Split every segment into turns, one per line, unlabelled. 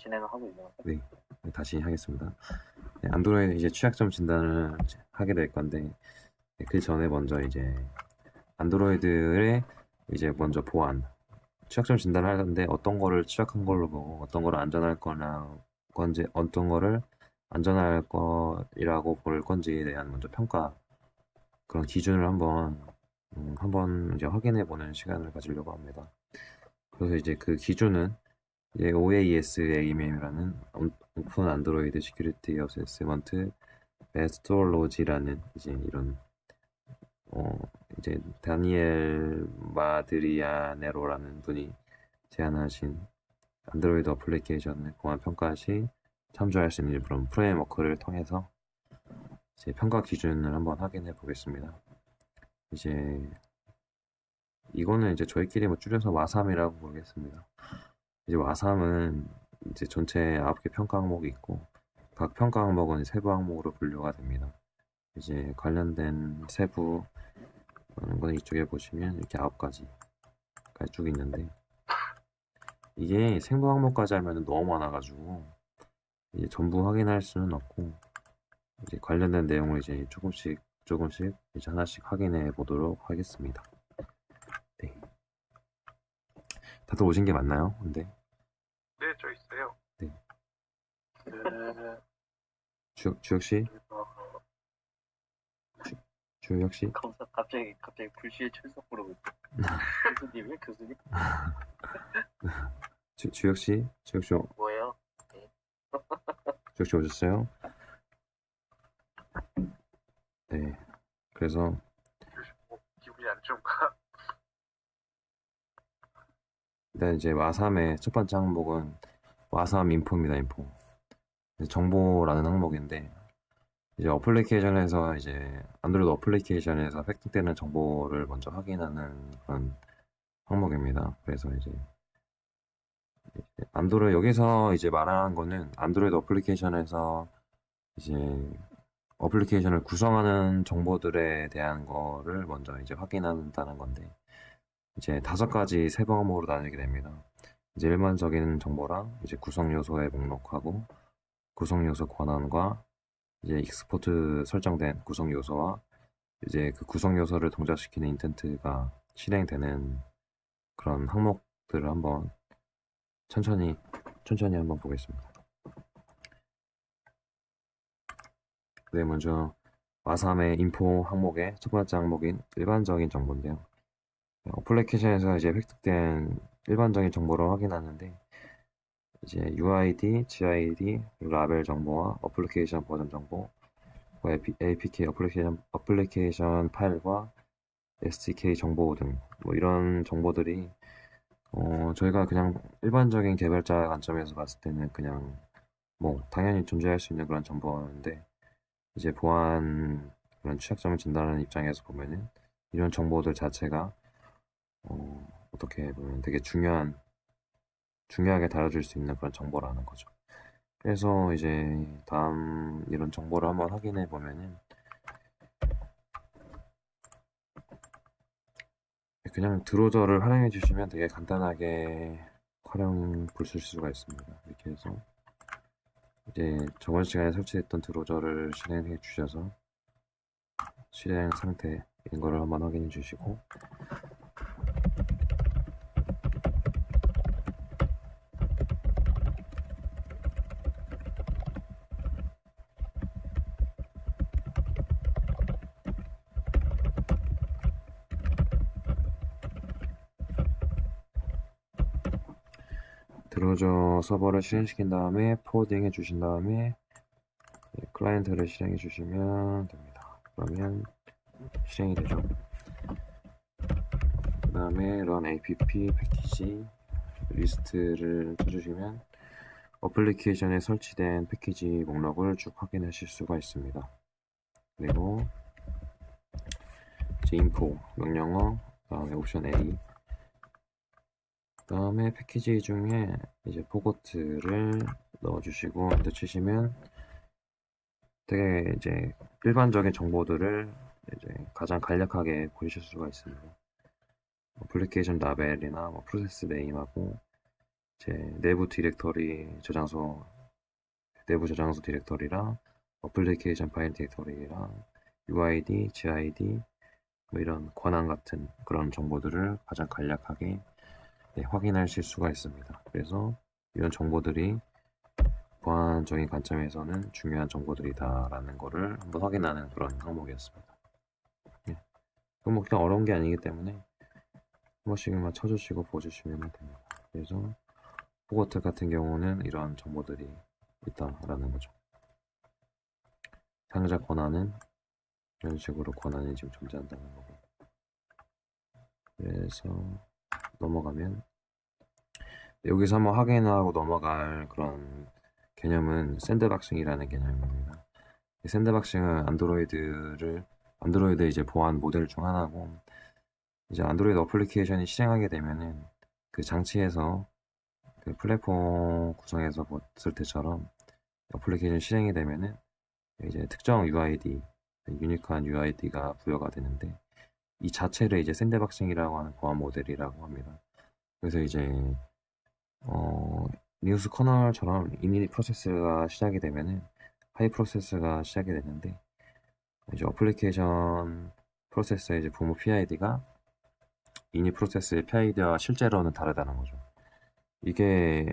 진행을 하고 있는 거죠.
네, 다시 하겠습니다. 네, 안드로이드 이제 취약점 진단을 이제 하게 될 건데, 네, 그 전에 먼저 이제 안드로이드의 이제 먼저 보안, 취약점 진단을 하는데 어떤 거를 취약한 걸로 보고 어떤 거를 안전할 거나 건지 어떤 거를 안전할 거라고 볼 건지에 대한 먼저 평가 그런 기준을 한번 이제 확인해 보는 시간을 가지려고 합니다. 그래서 이제 그 기준은 이제 OAS-AMM이라는 오픈 안드로이드 시큐리티 어세스먼트 메스톨로지라는 이제 이런 어 이제 다니엘 마드리아네로라는 분이 제안하신 안드로이드 어플리케이션을 공안 평가 시 참조할 수 있는 그런 프레임워크를 통해서 이제 평가 기준을 한번 확인해 보겠습니다. 이제 이거는 이제 저희끼리 뭐 줄여서 와삼이라고 부르겠습니다. 이제 와삼은 이제 전체 9개 평가 항목이 있고 각 평가 항목은 세부 항목으로 분류가 됩니다. 이제 관련된 세부 건 이쪽에 보시면 이렇게 9가지가 쭉 있는데 이게 생부 항목까지 하면 너무 많아가지고 이제 전부 확인할 수는 없고 이제 관련된 내용을 이제 조금씩 이제 하나씩 확인해 보도록 하겠습니다. 네. 다들 오신 게 맞나요? 근데
네, 저 있어요.
네.
그,
주혁 씨,
그래서
주혁 씨,
갑자기 불시에 출석 부르고 있어. 교수님이요? 교수님?
주혁 씨,
뭐예요?
주혁 씨 오셨어요? 네. 그래서
요즘 뭐 기분이 안 좋은가?
일단 이제 와삼의 첫 번째 항목은 와삼 인포입니다. 인포. 정보라는 항목인데 이제 어플리케이션에서 이제 안드로이드 어플리케이션에서 획득되는 정보를 먼저 확인하는 그런 항목입니다. 그래서 이제 안드로이드 여기서 이제 말하는 거는 안드로이드 어플리케이션에서 이제 어플리케이션을 구성하는 정보들에 대한 거를 먼저 이제 확인한다는 건데 이제 5가지 세부 항목으로 나누게 됩니다. 이제 일반적인 정보랑 이제 구성 요소의 목록하고 구성 요소 권한과 이제 익스포트 설정된 구성 요소와 이제 그 구성 요소를 동작시키는 인텐트가 실행되는 그런 항목들을 한번 천천히 한번 보겠습니다. 네, 먼저 와삼의 인포 항목의 첫 번째 항목인 일반적인 정보인데요. 어플리케이션에서 이제 획득된 일반적인 정보를 확인하는데 이제 UID, GID, 라벨 정보와 어플리케이션 버전 정보, APK 어플리케이션 파일과 SDK 정보 등 뭐 이런 정보들이 저희가 그냥 일반적인 개발자 관점에서 봤을 때는 그냥 뭐 당연히 존재할 수 있는 그런 정보인데 이제 보안 그런 취약점을 진단하는 입장에서 보면은 이런 정보들 자체가 어떻게 보면 되게 중요하게 다뤄질 수 있는 그런 정보라는 거죠. 그래서 이제 다음 이런 정보를 한번 확인해 보면은 그냥 드로저를 활용해 주시면 되게 간단하게 활용 보실 수가 있습니다. 이렇게 해서 이제 저번 시간에 설치했던 드로저를 실행해 주셔서 실행 상태인 거를 한번 확인해 주시고 드로저 서버를 실행시킨 다음에 포워딩 해 주신 다음에 클라이언트를 실행해 주시면 됩니다. 그러면 실행이 되죠. 그 다음에 run app 패키지 리스트를 쳐주시면 어플리케이션에 설치된 패키지 목록을 쭉 확인하실 수가 있습니다. 그리고 이제 info 명령어 그다음에 옵션 A 그다음에 패키지 중에 이제 포고트를 넣어주시고 엔터 치시면 되게 이제 일반적인 정보들을 이제 가장 간략하게 보실 수가 있습니다. 어플리케이션 라벨이나 뭐 프로세스 네임하고 제 내부 디렉터리 저장소, 내부 저장소 디렉터리랑 어플리케이션 파일 디렉터리랑 UID, GID 뭐 이런 권한 같은 그런 정보들을 가장 간략하게 확인하실 수가 있습니다. 그래서 이런 정보들이 보안적인 관점에서는 중요한 정보들이다라는 거를 한번 확인하는 그런 항목이었습니다. 그럼 뭐 그냥 어려운 게 아니기 때문에 한 번씩만 쳐주시고 보주시면 됩니다. 그래서 포거트 같은 경우는 이런 정보들이 있다라는 거죠. 사용자 권한은 이런 식으로 권한이 지금 존재한다는 거고. 그래서 넘어가면 여기서 한번 확인하고 넘어갈 그런 개념은 샌드박싱이라는 개념입니다. 샌드박싱은 안드로이드 이제 보안 모델 중 하나고, 이제 안드로이드 어플리케이션이 실행하게 되면은 그 장치에서 그 플랫폼 구성에서 봤을 때처럼 어플리케이션 실행이 되면은 이제 특정 UID, 유니크한 UID가 부여가 되는데, 이 자체를 이제 샌드박싱이라고 하는 보안 모델이라고 합니다. 그래서 이제 리눅스 커널처럼 이닛 프로세스가 시작이 되면은 하이 프로세스가 시작이 되는데, 이제 어플리케이션 프로세스의 이제 부모 PID가 이닛 프로세스의 PID와 실제로는 다르다는 거죠. 이게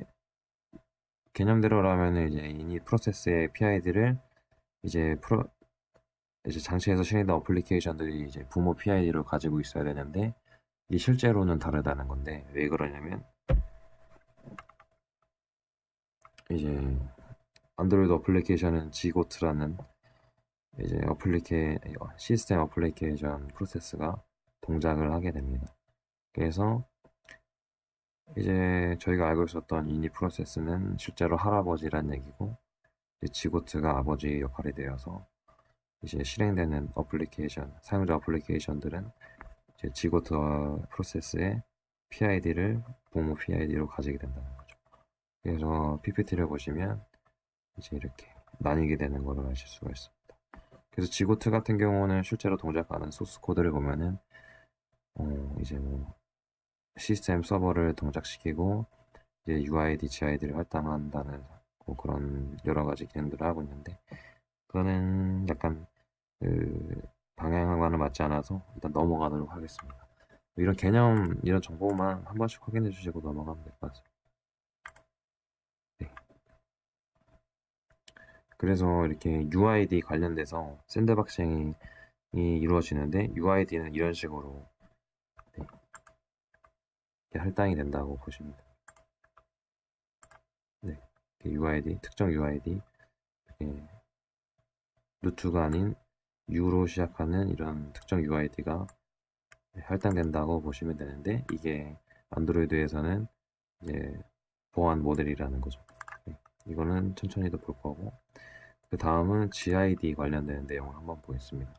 개념대로라면 이제 이닛 프로세스의 PID를 이제 장치에서 실행된 어플리케이션들이 이제 부모 PID를 가지고 있어야 되는데, 이 실제로는 다르다는 건데, 왜 그러냐면 이제 안드로이드 어플리케이션은 지고트라는 이제 시스템 어플리케이션 프로세스가 동작을 하게 됩니다. 그래서 이제 저희가 알고 있었던 이닛 프로세스는 실제로 할아버지란 얘기고, 지고트가 아버지 역할이 되어서 이제 실행되는 사용자 어플리케이션들은 이제 지고트 프로세스의 PID를 부모 PID로 가지게 된다는 거죠. 그래서 PPT를 보시면 이제 이렇게 나뉘게 되는 것을 아실 수가 있습니다. 그래서 지고트 같은 경우는 실제로 동작하는 소스 코드를 보면은 이제 뭐 시스템 서버를 동작시키고 이제 UID, GID를 할당한다는 뭐 그런 여러 가지 기능들을 하고 있는데, 그거는 약간 그 방향과는 맞지 않아서 일단 넘어가도록 하겠습니다. 이런 개념, 이런 정보만 한 번씩 확인해 주시고 넘어가면 될 것 같습니다. 네. 그래서 이렇게 UID 관련돼서 샌드박싱이 이루어지는데, UID는 이런 식으로 할당이 된다고 보시면 됩니다. 네. UID, 특정 UID, 루트가 아닌 U로 시작하는 이런 특정 UID가 할당된다고 보시면 되는데, 이게 안드로이드에서는 이제 보안 모델이라는 거죠. 이거는 천천히도 볼 거고, 그 다음은 GID 관련된 내용을 한번 보겠습니다.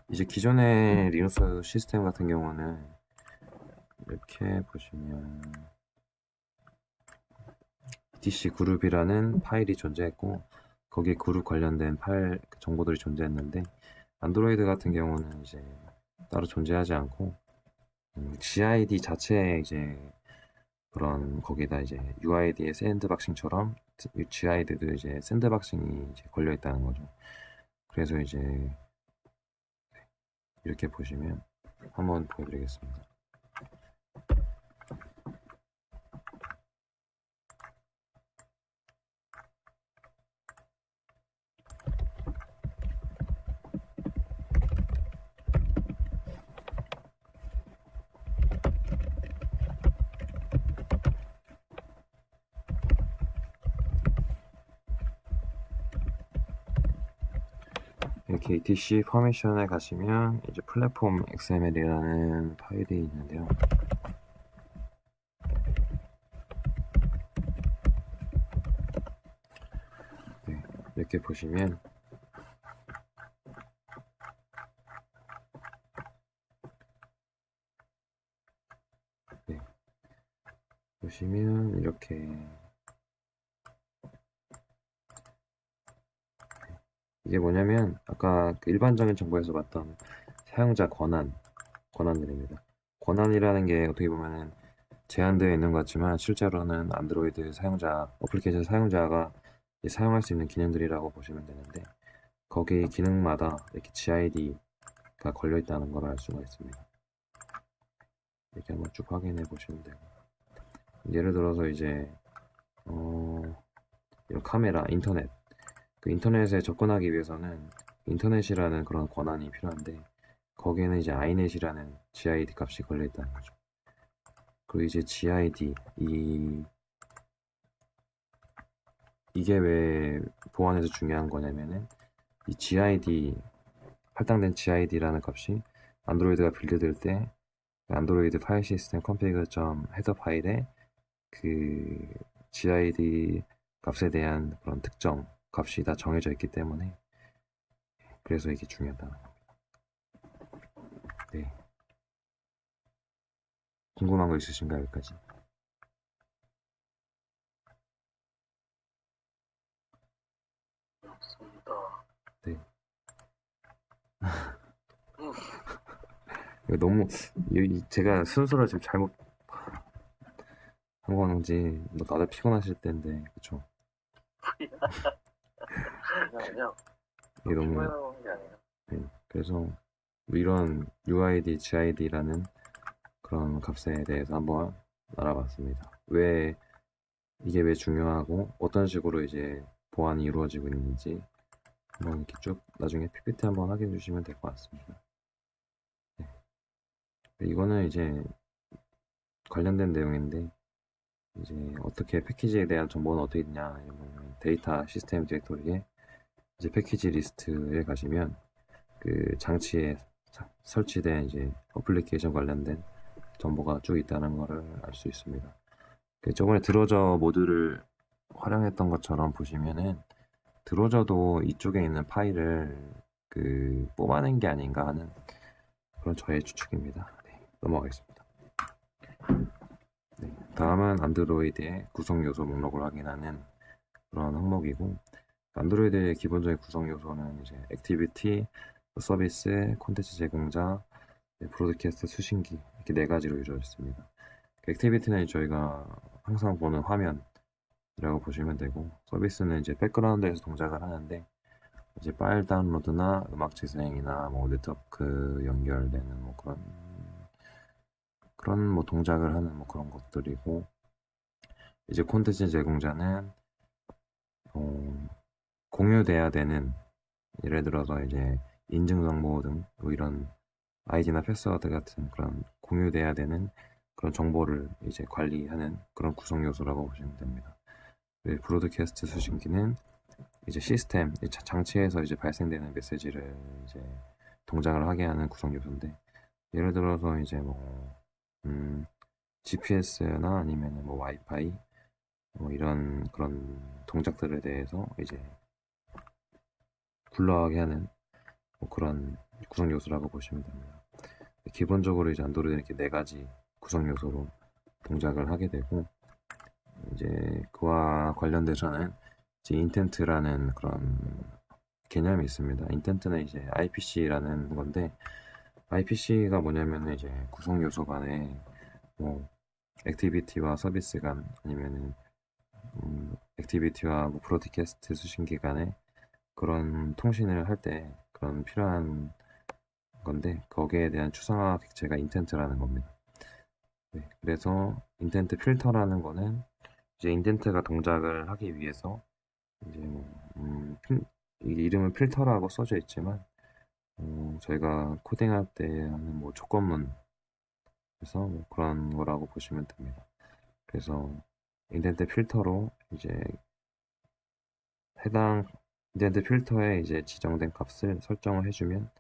이제 기존의 리눅스 시스템 같은 경우는 이렇게 보시면 etc 그룹이라는 파일이 존재했고, 거기에 그룹 관련된 파일 정보들이 존재했는데, 안드로이드 같은 경우는 이제 따로 존재하지 않고 GID 자체에 이제 그런 거기다 이제 UID의 샌드박싱처럼 GID도 이제 샌드박싱이 이제 걸려 있다는 거죠. 그래서 이제 이렇게 보시면 한번 보여드리겠습니다. 이렇게 etc 퍼미션에 가시면 이제 플랫폼 XML이라는 파일이 있는데요. 네, 이렇게 보시면 이렇게 이게 뭐냐면 아까 그 일반적인 정보에서 봤던 사용자 권한들입니다. 권한이라는 게 어떻게 보면은 제한되어 있는 것 같지만 실제로는 안드로이드 사용자, 어플리케이션 사용자가 사용할 수 있는 기능들이라고 보시면 되는데 거기 기능마다 이렇게 GID가 걸려 있다는 걸 알 수가 있습니다. 이렇게 한번 쭉 확인해 보시면 되고 예를 들어서 이제 이런 카메라, 인터넷 그 인터넷에 접근하기 위해서는 인터넷이라는 그런 권한이 필요한데 거기에는 이제 iNet이라는 GID 값이 걸려 있다는 거죠. 그리고 이제 GID 이게 왜 보안에서 중요한 거냐면은 이 GID 할당된 GID라는 값이 안드로이드가 빌드될 때 안드로이드 파일 시스템 config.header 파일에 그 GID 값에 대한 그런 특정 값이 다 정해져 있기 때문에 그래서 이게 중요하다는 겁니다. 네. 궁금한 거 있으신가요? 여기까지?
없습니다.
네. 이거 너무 제가 순서를 지금 잘못 한 건지 다들 피곤하실 텐데 그쵸?
아니요.
이게 너무
피곤한 게 아니에요.
네. 그래서 뭐 이런 UID, GID라는 그런 값에 대해서 한번 알아봤습니다. 이게 왜 중요하고 어떤 식으로 이제 보안이 이루어지고 있는지 한번 이렇게 쭉 나중에 PPT 한번 확인해 주시면 될 것 같습니다. 네. 이거는 이제 관련된 내용인데 이제 어떻게 패키지에 대한 정보는 어떻게 있냐 데이터 시스템 디렉토리에 이제 패키지 리스트에 가시면 그 장치에 설치된 이제 어플리케이션 관련된 정보가 쭉 있다는 것을 알 수 있습니다. 저번에 드로저 모듈을 활용했던 것처럼 보시면은 드로저도 이쪽에 있는 파일을 뽑아낸 게 아닌가 하는 그런 저의 추측입니다. 네, 넘어가겠습니다. 네, 다음은 안드로이드의 구성 요소 목록을 확인하는 그런 항목이고 안드로이드의 기본적인 구성 요소는 이제 액티비티, 서비스, 콘텐츠 제공자, 브로드캐스트 수신기 이렇게 네 가지로 이루어졌습니다. 액티비티는 저희가 항상 보는 화면이라고 보시면 되고 서비스는 이제 백그라운드에서 동작을 하는데 이제 파일 다운로드나 음악 재생이나 뭐 네트워크 연결되는 뭐 그런 뭐 동작을 하는 뭐 그런 것들이고 이제 콘텐츠 제공자는 공유돼야 되는 예를 들어서 이제 인증 정보 등 뭐 이런 아이디나 패스워드 같은 그런 공유돼야 되는 그런 정보를 이제 관리하는 그런 구성 요소라고 보시면 됩니다. 브로드캐스트 수신기는 이제 시스템 장치에서 이제 발생되는 메시지를 이제 동작을 하게 하는 구성 요소인데 예를 들어서 이제 GPS나 아니면 뭐 와이파이 뭐 이런 그런 동작들에 대해서 이제 굴러가게 하는 뭐 그런 구성 요소라고 보시면 됩니다. 기본적으로 이제 안드로이드는 이렇게 네 가지 구성 요소로 동작을 하게 되고 이제 그와 관련돼서는 이제 인텐트라는 그런 개념이 있습니다. 인텐트는 이제 IPC라는 건데 IPC가 뭐냐면은 이제 구성 요소 간에 뭐 액티비티와 서비스 간 아니면은 액티비티와 뭐 브로드캐스트 수신기 간에 그런 통신을 할 때 그런 필요한 건데 거기에 대한 추상화 객체가 인텐트라는 겁니다. 네, 그래서 인텐트 필터라는 거는 이제 인텐트가 동작을 하기 위해서 이제 이게 이름은 필터라고 써져 있지만 저희가 코딩할 때 하는 뭐 조건문 그래서 뭐 그런 거라고 보시면 됩니다. 그래서 인텐트 필터로 이제 해당 인텐트 필터에 이제 지정된 값을 설정을 해주면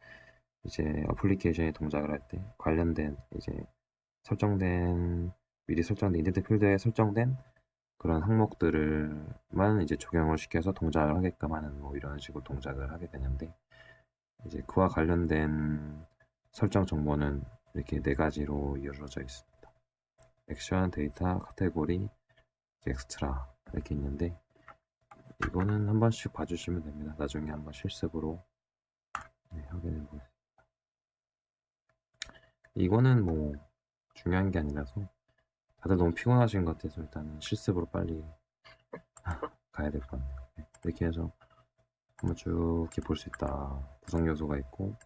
이제 어플리케이션이 동작을 할 때 관련된 이제 미리 설정된 인텐트 필드에 설정된 그런 항목들을만 이제 적용을 시켜서 동작을 하게끔 하는 뭐 이런 식으로 동작을 하게 되는데 이제 그와 관련된 설정 정보는 이렇게 네 가지로 이루어져 있습니다. 액션, 데이터, 카테고리, 엑스트라 이렇게 있는데 이거는 한 번씩 봐주시면 됩니다. 나중에 한번 실습으로 확인해 보겠습니다. 이거는 뭐 중요한 게 아니라서 다들 너무 피곤하신 것 같아서 일단은 실습으로 빨리 가야 될 것 같네요. 네, 이렇게 해서 한번 쭉 이렇게 볼 수 있다. 구성 요소가 있고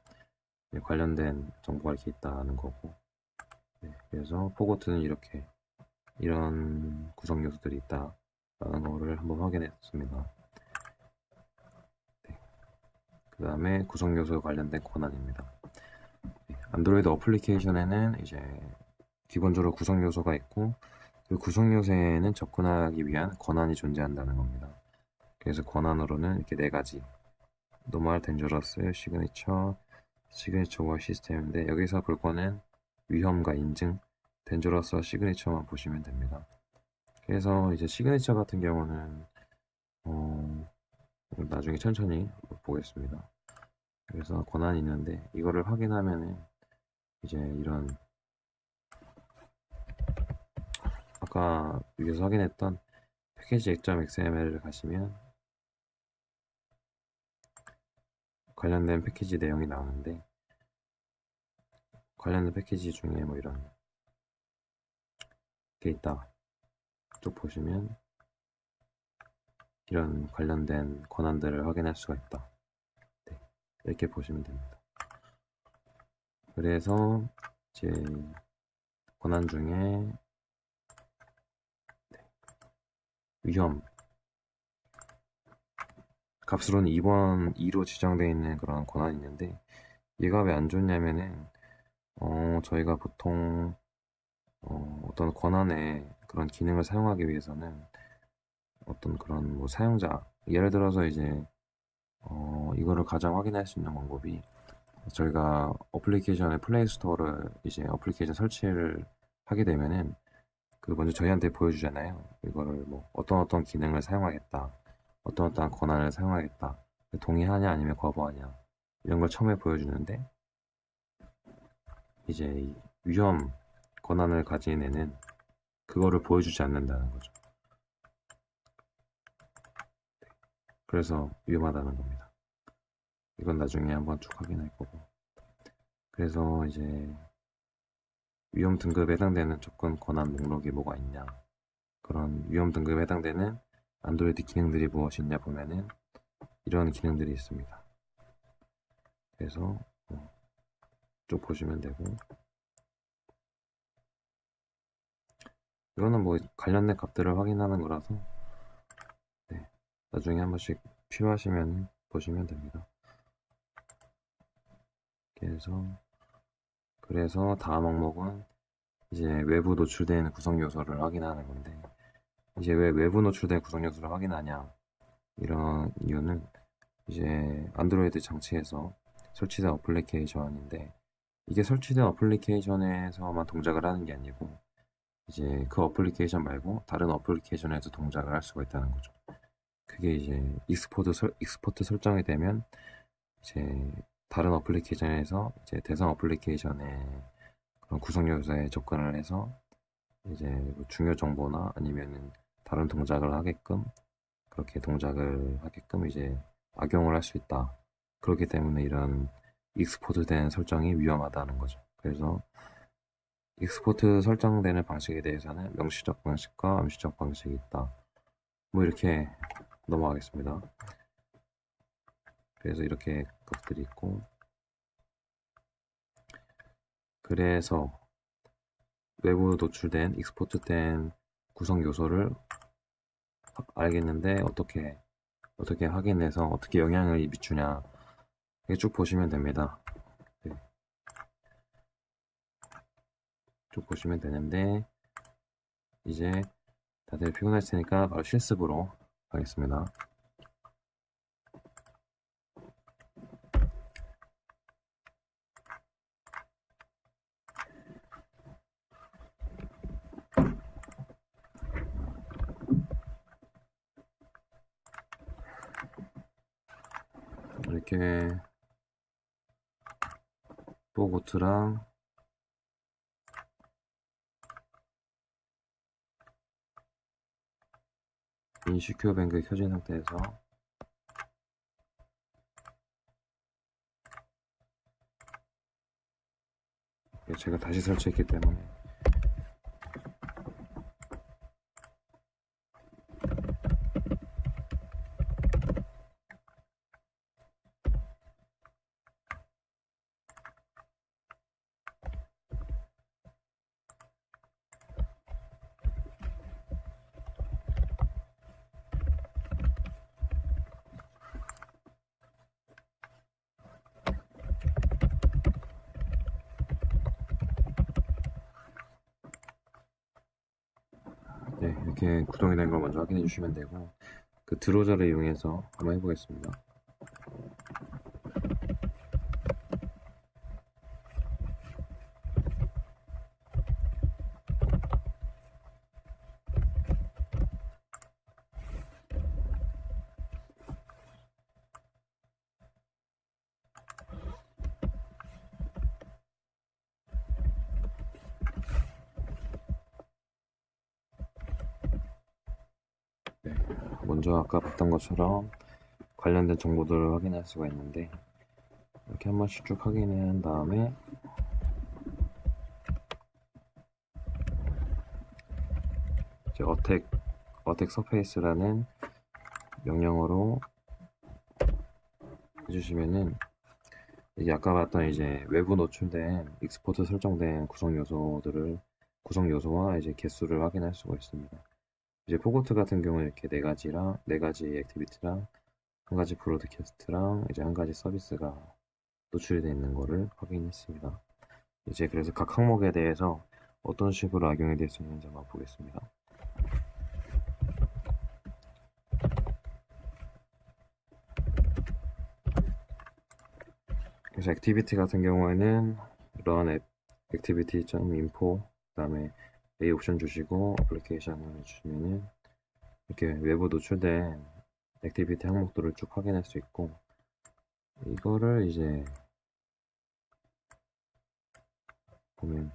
관련된 정보가 이렇게 있다는 거고. 네, 그래서 포고트는 이렇게 이런 구성 요소들이 있다라는 거를 한번 확인했습니다. 네, 그 다음에 구성 요소에 관련된 권한입니다. 네, 안드로이드 어플리케이션에는 이제 기본적으로 구성 요소가 있고 그 구성 요소에는 접근하기 위한 권한이 존재한다는 겁니다. 그래서 권한으로는 이렇게 네 가지 노멀, 덴저러스, 시그니처와 시스템인데 여기서 볼 거는 위험과 인증, 덴저러스와 시그니처만 보시면 됩니다. 그래서 이제 시그니처 같은 경우는 나중에 천천히 보겠습니다. 그래서 권한이 있는데 이거를 확인하면은 이제 이런 아까 위에서 확인했던 패키지 액.xml을 가시면 관련된 패키지 내용이 나오는데 관련된 패키지 중에 뭐 이런 게 있다 쭉 보시면 이런 관련된 권한들을 확인할 수가 있다. 네, 이렇게 보시면 됩니다. 그래서 이제 권한 중에 위험 값으로는 2로 지정되어 있는 그런 권한이 있는데 얘가 왜 안 좋냐면은 저희가 보통 어떤 권한의 그런 기능을 사용하기 위해서는 어떤 그런 뭐 사용자 예를 들어서 이제 이거를 가장 확인할 수 있는 방법이 저희가 어플리케이션의 플레이 스토어를 이제 어플리케이션 설치를 하게 되면은 그 먼저 저희한테 보여주잖아요. 이거를 뭐 어떤 기능을 사용하겠다, 어떤 권한을 사용하겠다, 동의하냐 아니면 거부하냐 이런 걸 처음에 보여주는데 이제 이 위험 권한을 가진 애는 그거를 보여주지 않는다는 거죠. 그래서 위험하다는 겁니다. 이건 나중에 한번 쭉 확인할 거고. 그래서 이제 위험 등급에 해당되는 접근 권한 목록이 뭐가 있냐, 그런 위험 등급에 해당되는 안드로이드 기능들이 무엇이 있냐 보면은 이런 기능들이 있습니다. 그래서 쭉 보시면 되고 이거는 뭐 관련된 값들을 확인하는 거라서 네, 나중에 한 번씩 필요하시면 보시면 됩니다. 그래서 다음 항목은 이제 외부 노출된 구성 요소를 확인하는 건데 이제 왜 외부 노출된 구성 요소를 확인하냐 이런 이유는 이제 안드로이드 장치에서 설치된 어플리케이션인데 이게 설치된 어플리케이션에서만 동작을 하는 게 아니고 이제 그 어플리케이션 말고 다른 어플리케이션에서 동작을 할 수가 있다는 거죠. 그게 이제 익스포트 설정이 되면 이제 다른 어플리케이션에서 이제 대상 어플리케이션의 그런 구성 요소에 접근을 해서 이제 뭐 중요 정보나 아니면은 다른 동작을 하게끔 그렇게 동작을 하게끔 이제 악용을 할 수 있다. 그렇기 때문에 이런 익스포트된 설정이 위험하다는 거죠. 그래서 익스포트 설정되는 방식에 대해서는 명시적 방식과 암시적 방식이 있다. 뭐 이렇게 넘어가겠습니다. 그래서 이렇게 것들이 있고 그래서 외부 노출된 익스포트된 구성 요소를 알겠는데 어떻게 확인해서 어떻게 영향을 미치냐 이렇게 쭉 보시면 됩니다. 네. 쭉 보시면 되는데 이제 다들 피곤하실 테니까 바로 실습으로 가겠습니다. 이렇게 포고트랑 인시큐어 뱅크 켜진 상태에서 제가 다시 설치했기 때문에 이렇게 구동이 된 걸 먼저 확인해 주시면 되고, 그 드로저를 이용해서 한번 해보겠습니다. 먼저 아까 봤던 것처럼 관련된 정보들을 확인할 수가 있는데, 이렇게 한 번씩 쭉 확인한 다음에 이제 어택 서페이스라는 명령어로 해주시면은, 이게 아까 봤던 이제 외부 노출된 익스포트 설정된 구성 요소와 이제 개수를 확인할 수가 있습니다. 이제 포고트 같은 경우는 이렇게 네 가지 액티비티랑 한 가지 브로드캐스트랑 이제 한 가지 서비스가 노출이 되어 있는 거를 확인했습니다. 이제 그래서 각 항목에 대해서 어떤 식으로 악용이 될 수 있는지 한번 보겠습니다. 그래서 액티비티 같은 경우에는 이런 activity.info 그다음에 A 옵션 주시고 어플리케이션을 주시면은 이렇게 외부 노출된 액티비티 항목들을 쭉 확인할 수 있고, 이거를 이제 보면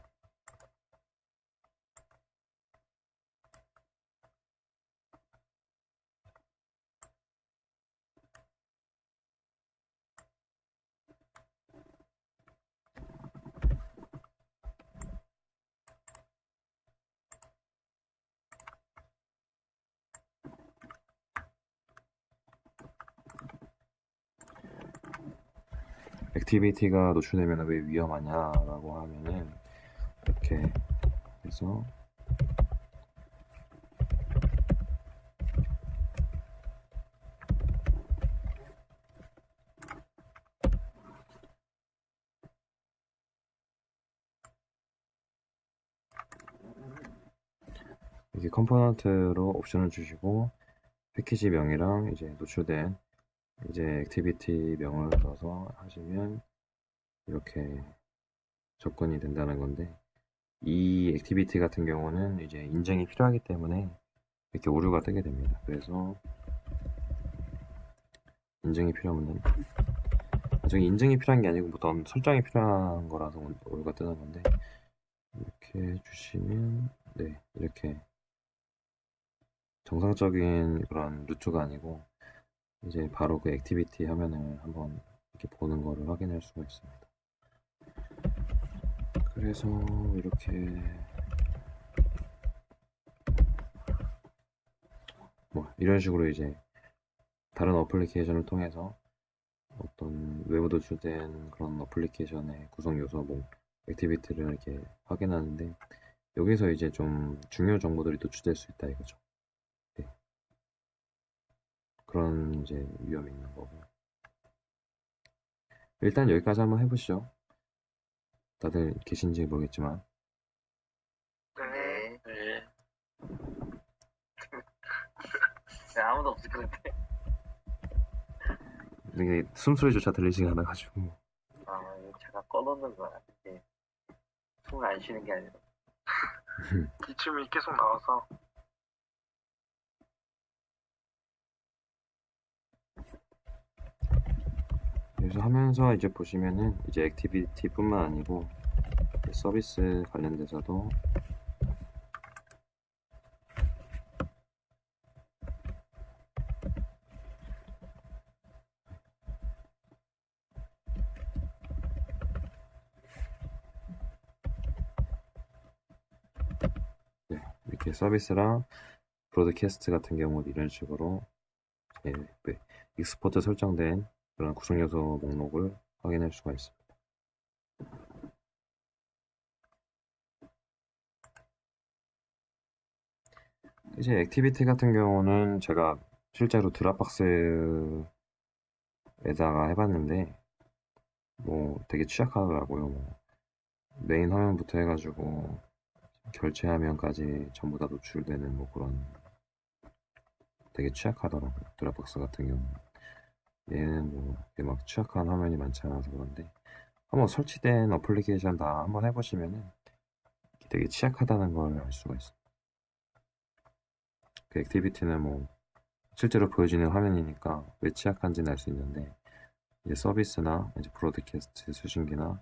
액티비티가 노출되면 왜 위험하냐라고 하면은 이렇게 해서 이렇게 컴포넌트로 옵션을 주시고 패키지 명이랑 이제 노출된 이제 액티비티 명을 넣어서 하시면 이렇게 접근이 된다는 건데, 이 액티비티 같은 경우는 이제 인증이 필요하기 때문에 이렇게 오류가 뜨게 됩니다. 그래서 인증이 필요하면, 저기 인증이 필요한 게 아니고 어떤 설정이 필요한 거라서 오류가 뜨는 건데, 이렇게 해주시면 네, 이렇게 정상적인 그런 루트가 아니고 이제 바로 그 액티비티 화면을 한번 이렇게 보는 거를 확인할 수가 있습니다. 그래서 이렇게 뭐 이런 식으로 이제 다른 어플리케이션을 통해서 어떤 외부 노출된 그런 어플리케이션의 구성 요소, 뭐 액티비티를 이렇게 확인하는데, 여기서 이제 좀 중요 정보들이 노출될 수 있다 이거죠. 네. 그런 이제 위험이 있는 거고. 일단 여기까지 한번 해보시죠. 다들 계신지 모르겠지만.
네.
네. 네, 아무도 없을 것 같아.
이게 숨소리조차 들리지가 않아가지고.
아, 이거 제가 꺼놓는 거야. 이게 숨을 안 쉬는 게 아니라.
기침이 계속 나와서.
그래서 하면서 이제 보시면은 이제 액티비티뿐만 아니고 서비스 관련돼서도 네, 이렇게 서비스랑 브로드캐스트 같은 경우도 이런 식으로 익스포트 설정된 그런 구성 요소 목록을 확인할 수가 있습니다. 이제 액티비티 같은 경우는 제가 실제로 드랍박스에다가 해봤는데 뭐 되게 취약하더라고요. 뭐 메인 화면부터 해가지고 결제 화면까지 전부 다 노출되는 뭐 그런 되게 취약하더라고요. 드랍박스 같은 경우는. 얘는 뭐 이렇게 막 취약한 화면이 많지 않아서 그런데 한번 설치된 어플리케이션 다 한번 해보시면은 되게 취약하다는 걸 알 수가 있어요. 그 액티비티는 뭐 실제로 보여지는 화면이니까 왜 취약한지는 알 수 있는데 이제 서비스나 이제 브로드캐스트 수신기나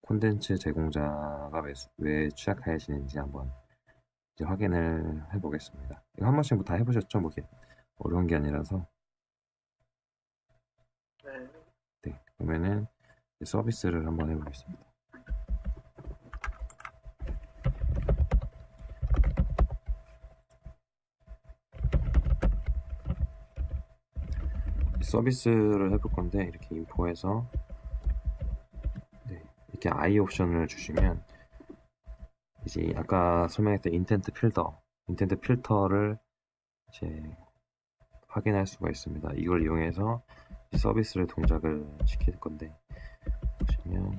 콘텐츠 제공자가 왜 취약해지는지 한번 이제 확인을 해보겠습니다. 이거 한 번씩 다 해보셨죠? 뭐 이게 어려운 게 아니라서.
네.
네, 그러면은 서비스를 한번 해보겠습니다. 서비스를 해볼 건데 이렇게 인포에서 네, 이렇게 I 옵션을 주시면 이제 아까 설명했던 인텐트 필터를 이제 확인할 수가 있습니다. 이걸 이용해서 서비스를 동작을 시킬 건데 보시면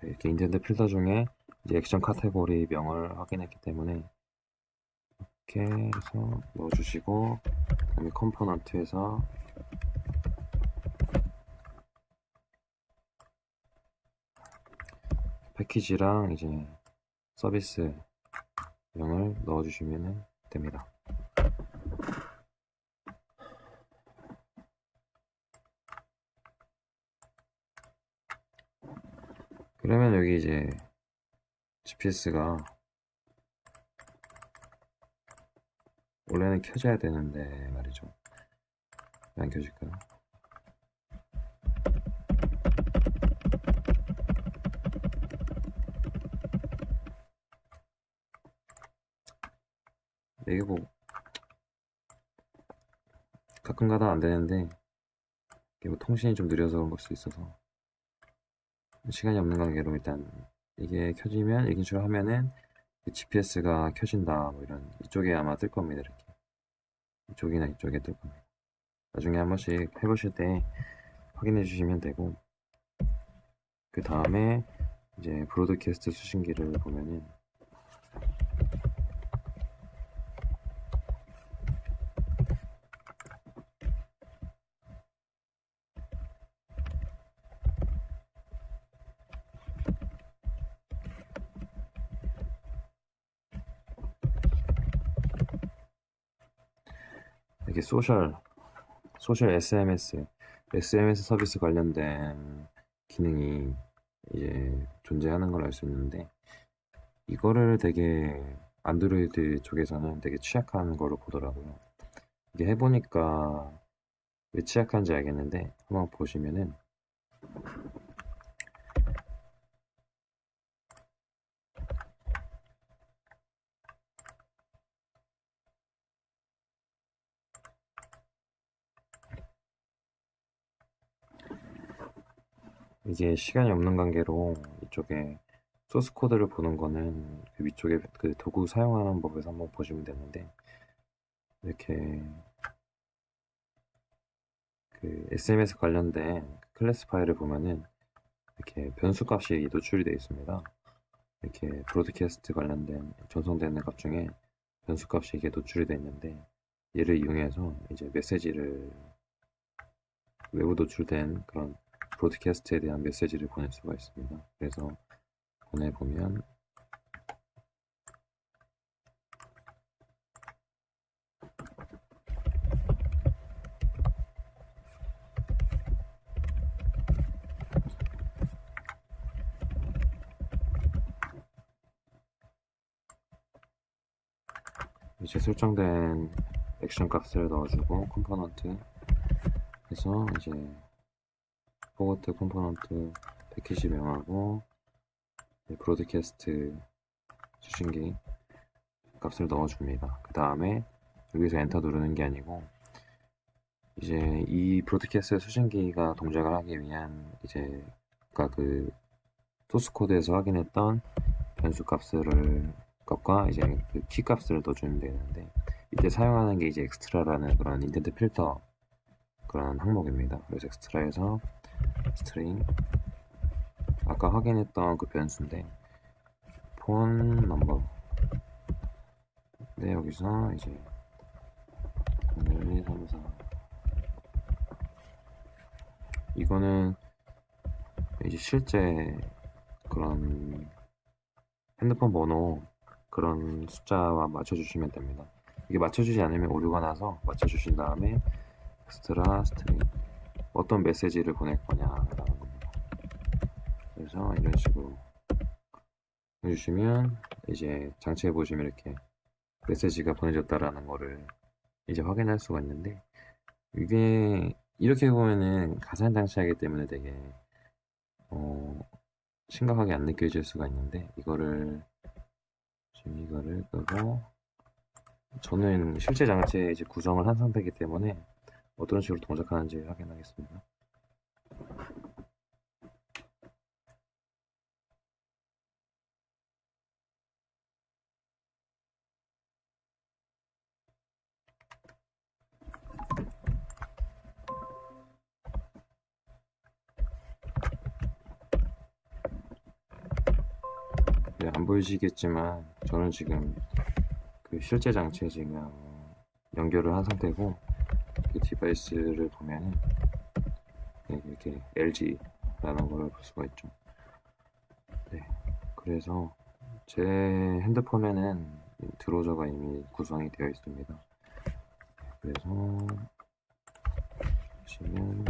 이렇게 인텐트 필터 중에 이제 액션 카테고리 명을 확인했기 때문에 이렇게 해서 넣어주시고 그다음에 컴포넌트에서 패키지랑 이제 서비스 명을 넣어주시면 됩니다. 그러면 여기 이제 GPS가 원래는 켜져야 되는데 말이죠. 왜 안 켜질까요? 이게 뭐 가끔가다 안 되는데 이게 뭐 통신이 좀 느려서 그런 걸 수 있어서 시간이 없는 관계로 일단 이게 켜지면 인출을 하면은 GPS가 켜진다 뭐 이런 이쪽에 아마 뜰 겁니다. 이렇게 이쪽이나 이쪽에 뜰 겁니다. 나중에 한 번씩 해보실 때 확인해 주시면 되고 그 다음에 이제 브로드캐스트 수신기를 보면은 이렇게 소셜 SMS 서비스 관련된 기능이 이제 존재하는 걸 알 수 있는데 이거를 되게 안드로이드 쪽에서는 되게 취약한 거로 보더라고요. 이게 해보니까 왜 취약한지 알겠는데 한번 보시면은 이게 시간이 없는 관계로 이쪽에 소스 코드를 보는 거는 그 위쪽에 그 도구 사용하는 법에서 한번 보시면 되는데 이렇게 그 SMS 관련된 클래스 파일을 보면은 이렇게 변수 값이 노출이 되어 있습니다. 이렇게 브로드캐스트 관련된 전송되는 값 중에 변수 값이 이게 노출이 되어 있는데 얘를 이용해서 이제 메시지를 외부 노출된 그런 브로드캐스트에 대한 메시지를 보낼 수가 있습니다. 그래서 보내보면 이제 설정된 액션 값을 넣어주고 컴포넌트 해서 이제 포워트 컴포넌트 패키지 명하고 브로드캐스트 수신기 값을 넣어줍니다. 그 다음에 여기서 엔터 누르는 게 아니고 이제 이 브로드캐스트 수신기가 동작을 하기 위한 이제 아까 그 소스 코드에서 확인했던 변수 값과 이제 그 키 값을 넣어주면 되는데 이때 사용하는 게 이제 엑스트라라는 그런 인텐트 필터 그런 항목입니다. 그래서 엑스트라에서 스트링 아까 확인했던 그 변수인데 폰 넘버 네 여기서 이제 1, 2, 3, 4 이거는 이제 실제 그런 핸드폰 번호 그런 숫자와 맞춰주시면 됩니다. 이게 맞춰주지 않으면 오류가 나서 맞춰주신 다음에 엑스트라 스트링 어떤 메시지를 보낼 거냐라는 겁니다. 그래서 이런 식으로 해주시면 이제 장치에 보시면 이렇게 메시지가 보내졌다라는 거를 이제 확인할 수가 있는데 이게 이렇게 보면은 가상 장치이기 때문에 되게 심각하게 안 느껴질 수가 있는데 이거를 끄고 저는 실제 장치에 이제 구성을 한 상태이기 때문에 어떤 식으로 동작하는지 확인하겠습니다. 네, 안 보이시겠지만 저는 지금 그 실제 장치에 지금 연결을 한 상태고 그 디바이스를 보면은 이렇게 LG라는 걸 볼 수가 있죠. 네, 그래서 제 핸드폰에는 드로저가 이미 구성이 되어 있습니다. 그래서 보시면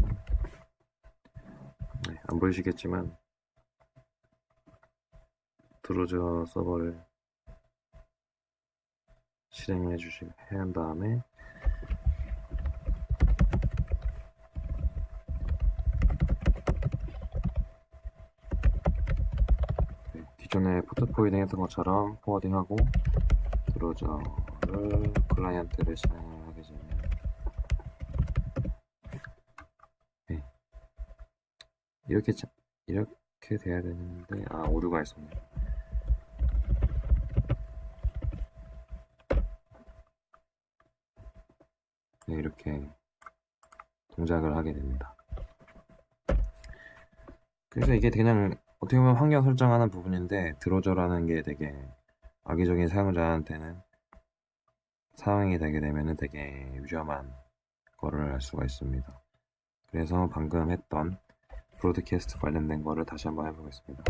네, 안 보이시겠지만 드로저 서버를 실행해 주시면 해야 한 다음에 네, 기존에 포트포이딩 했던 것처럼 포워딩하고 드로저를 클라이언트를 실행하게 되면 네, 이렇게 돼야 되는데 오류가 있었네요. 네, 이렇게 동작을 하게 됩니다. 그래서 이게 그냥 어떻게 보면 환경 설정하는 부분인데 드로저라는 게 되게 악의적인 사용자한테는 사용이 되게 되면은 되게 위험한 거를 알 수가 있습니다. 그래서 방금 했던 브로드캐스트 관련된 거를 다시 한번 해보겠습니다.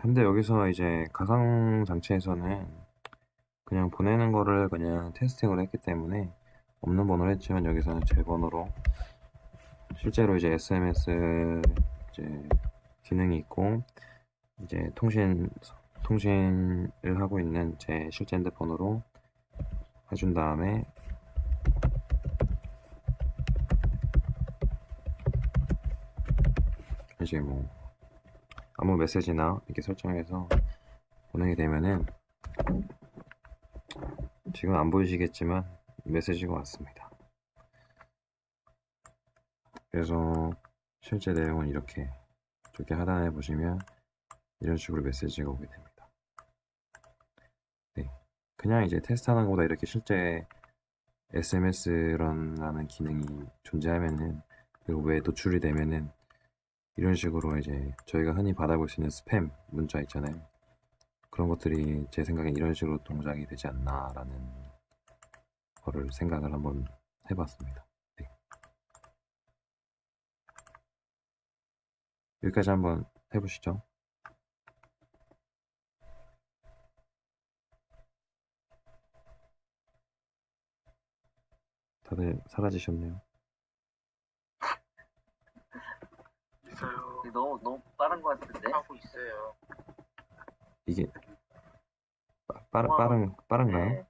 근데 여기서 이제 가상 장치에서는 그냥 보내는 거를 그냥 테스팅을 했기 때문에 없는 번호를 했지만 여기서는 제 번호로 실제로 이제 SMS 이제 기능이 있고 이제 통신을 하고 있는 제 실제 핸드폰으로 해준 다음에 이제 뭐 아무 메시지나 이렇게 설정해서 보내게 되면은 지금 안 보이시겠지만 메시지가 왔습니다. 그래서 실제 내용은 이렇게 저기 하단에 보시면 이런 식으로 메시지가 오게 됩니다. 네, 그냥 이제 테스트하는 것보다 이렇게 실제 SMS라는 기능이 존재하면은 그리고 왜 노출이 되면은 이런 식으로 이제 저희가 흔히 받아볼 수 있는 스팸 문자 있잖아요. 그런 것들이 제 생각엔 이런 식으로 동작이 되지 않나라는 거를 생각을 한번 해봤습니다. 네. 여기까지 한번 해보시죠. 다들 사라지셨네요.
너무 빠른 것 같은데?
하고 있어요.
이게 빠른가요?
네.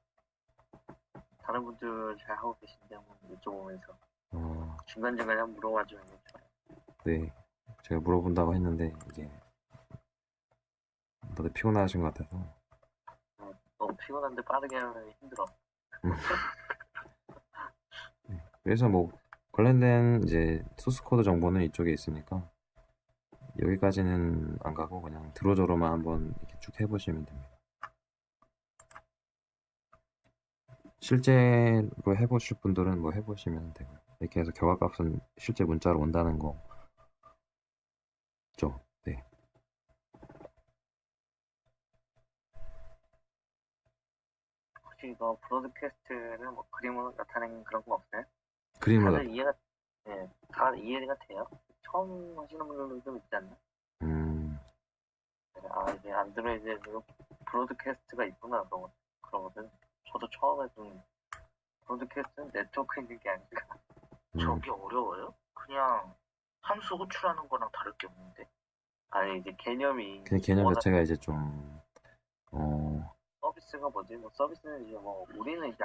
다른 분들 잘 하고 계신데 한번 여쭤보면서 중간중간에 한번 물어봐주면 좋아요.
네. 제가 물어본다고 했는데 이게 다들 피곤하신 것 같아서.
너무 피곤한데 빠르게 하면 힘들어.
네. 그래서 뭐 관련된 이제 소스 코드 정보는 이쪽에 있으니까 여기까지는 안 가고 그냥 드로저로만 한번 이렇게 쭉 해보시면 됩니다. 실제로 해보실 분들은 뭐 해보시면 되고, 이렇게 해서 결과값은 실제 문자로 온다는 거죠. 네.
혹시 이거 브로드캐스트는 뭐 그림으로 나타내는 그런 거 없나요?
그림으로
다들 다 이해가 돼요? 처음 하시는 분들도 좀 있지 않나? 이게 안드로이드에도 브로드캐스트가 있구나 그러거든. 저도 처음에 좀 브로드캐스트는 네트워크 있는 게 아닌가.
저게 어려워요? 그냥 함수 호출하는 거랑 다를 게 없는데.
아니 이제 개념이
그냥 개념
워낙
자체가 이제 좀
서비스가 뭐지? 뭐 서비스는 이제 뭐 우리는 이제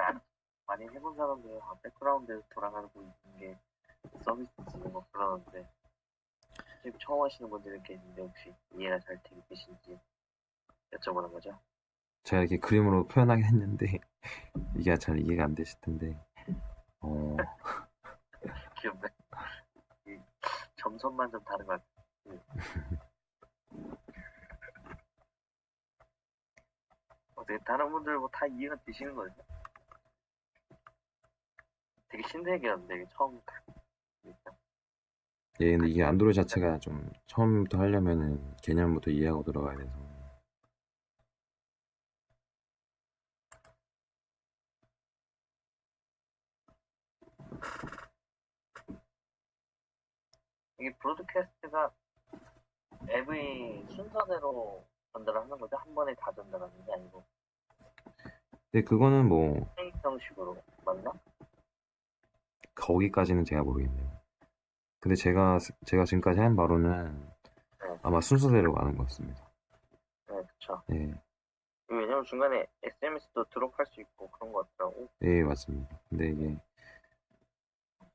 많이 해본 사람들 백그라운드에서 돌아가고 있는 게 서비스지 뭐 그러는데 지금 처음 하시는 분들은 계신데 혹시 이해가 잘 되고 계신지 여쭤보는 거죠.
제가 이렇게 그림으로 표현하긴 했는데 이게 잘 이해가 안 되실 텐데
귀엽네. 이 점선만 좀 다른 것 같아. 어떻게 다른 분들 뭐 다 이해가 되시는 거죠? 되게 신세계였는데 이게 처음 그러니까.
예, 근데 이게 안드로이드 자체가 좀 처음부터 하려면은 개념부터 이해하고 들어가야 돼서
이게 브로드캐스트가 앱의 순서대로 전달하는 거죠? 한 번에 다 전달하는 게 아니고
근데 그거는 뭐
페이 형식으로 맞나?
거기까지는 제가 모르겠네요. 근데 제가 지금까지 한 바로는 아마 순서대로 가는 것 같습니다.
네, 그쵸.
예,
왜냐면 중간에 SMS도 드롭할 수 있고 그런 거 같더라고.
예, 맞습니다. 근데 이게